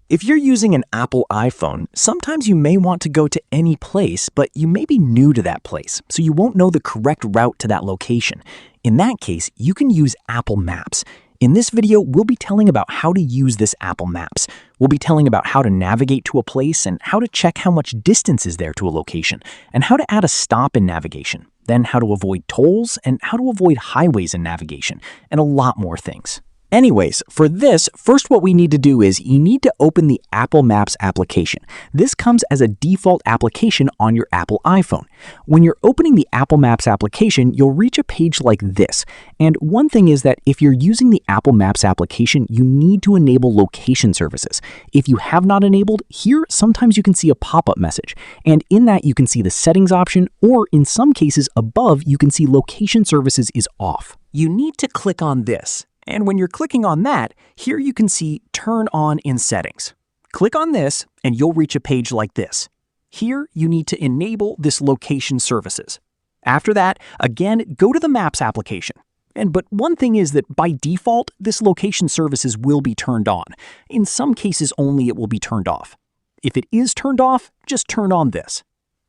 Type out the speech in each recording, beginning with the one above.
If you're using an Apple iPhone, sometimes you may want to go to any place, but you may be new to that place, so you won't know the correct route to that location. In that case, you can use Apple Maps. In this video, we'll be telling about how to use this Apple Maps. We'll be telling about how to navigate to a place and how to check how much distance is there to a location, and how to add a stop in navigation, then how to avoid tolls and how to avoid highways in navigation, and a lot more things. Anyways, for this, first what we need to do is you need to open the Apple Maps application. This comes as a default application on your Apple iPhone. When you're opening the Apple Maps application, you'll reach a page like this. And one thing is that if you're using the Apple Maps application, you need to enable location services. If you have not enabled, here sometimes you can see a pop-up message. And in that you can see the settings option, or in some cases above you can see location services is off. You need to click on this. And when you're clicking on that, here you can see Turn On in Settings. Click on this and you'll reach a page like this. Here you need to enable this location services. After that, again, go to the Maps application. But one thing is that by default, this location services will be turned on. In some cases only it will be turned off. If it is turned off, just turn on this.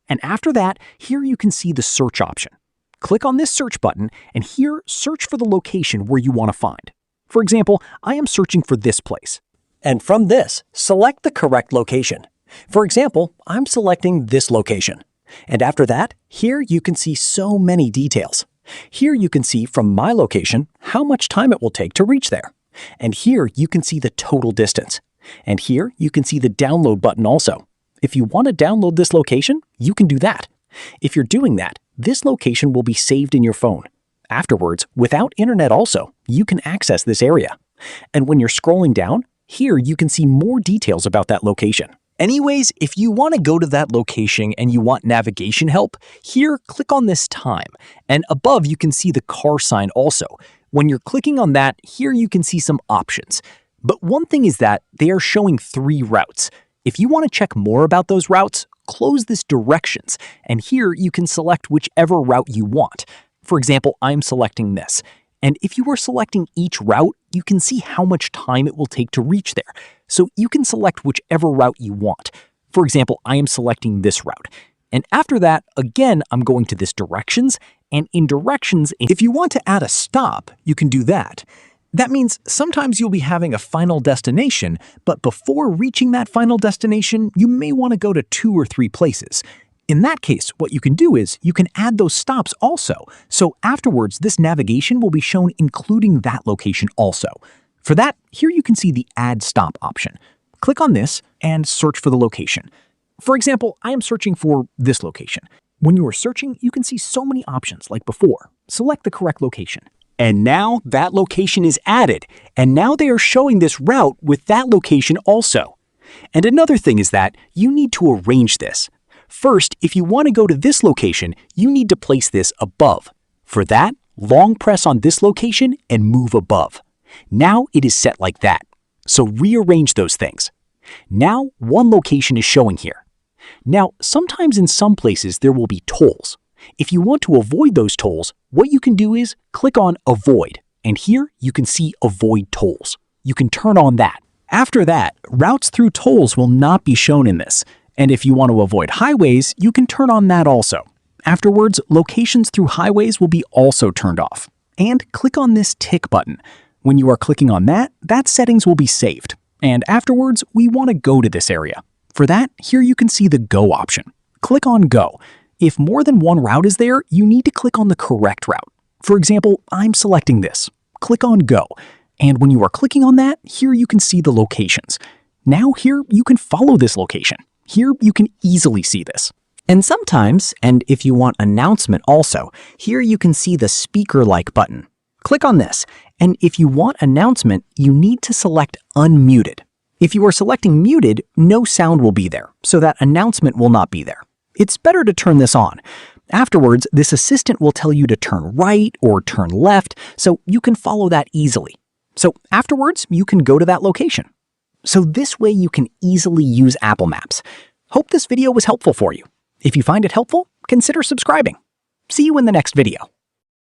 And after that, here you can see the search option. Click on this search button, and here search for the location where you want to find. For example, I am searching for this place. And from this, select the correct location. For example, I'm selecting this location. And after that, here you can see so many details. Here you can see from my location how much time it will take to reach there. And here you can see the total distance. And here you can see the download button also. If you want to download this location, you can do that. If you're doing that, this location will be saved in your phone. Afterwards, without internet also, you can access this area. And when you're scrolling down, here you can see more details about that location. Anyways, if you want to go to that location and you want navigation help, here click on this time. And above you can see the car sign also. When you're clicking on that, here you can see some options. But one thing is that they are showing 3 routes. If you want to check more about those routes, close this directions, and here you can select whichever route you want. For example, I'm selecting this. And if you are selecting each route, you can see how much time it will take to reach there. So you can select whichever route you want. For example, I am selecting this route. And after that, again, I'm going to this directions, and in directions, if you want to add a stop, you can do that. That means sometimes you'll be having a final destination, but before reaching that final destination, you may want to go to 2 or 3 places. In that case, what you can do is you can add those stops also. So afterwards, this navigation will be shown including that location also. For that, here you can see the Add Stop option. Click on this and search for the location. For example, I am searching for this location. When you are searching, you can see so many options like before. Select the correct location. And now that location is added, and now they are showing this route with that location also. And another thing is that you need to arrange this. First, if you want to go to this location, you need to place this above. For that, long press on this location and move above. Now it is set like that. So rearrange those things. Now one location is showing here. Now, sometimes in some places there will be tolls. If you want to avoid those tolls, what you can do is click on Avoid, and here you can see Avoid Tolls. You can turn on that. After that, routes through tolls will not be shown in this, and if you want to avoid highways, you can turn on that also. Afterwards, locations through highways will be also turned off. And click on this tick button. When you are clicking on that, that settings will be saved. And afterwards, we want to go to this area. For that, here you can see the Go option. Click on Go. If more than one route is there, you need to click on the correct route. For example, I'm selecting this. Click on Go. And when you are clicking on that, here you can see the locations. Now here you can follow this location. Here you can easily see this. And sometimes, and if you want announcement also, here you can see the speaker-like button. Click on this. And if you want announcement, you need to select Unmuted. If you are selecting Muted, no sound will be there, so that announcement will not be there. It's better to turn this on. Afterwards, this assistant will tell you to turn right or turn left, so you can follow that easily. So afterwards, you can go to that location. So this way you can easily use Apple Maps. Hope this video was helpful for you. If you find it helpful, consider subscribing. See you in the next video.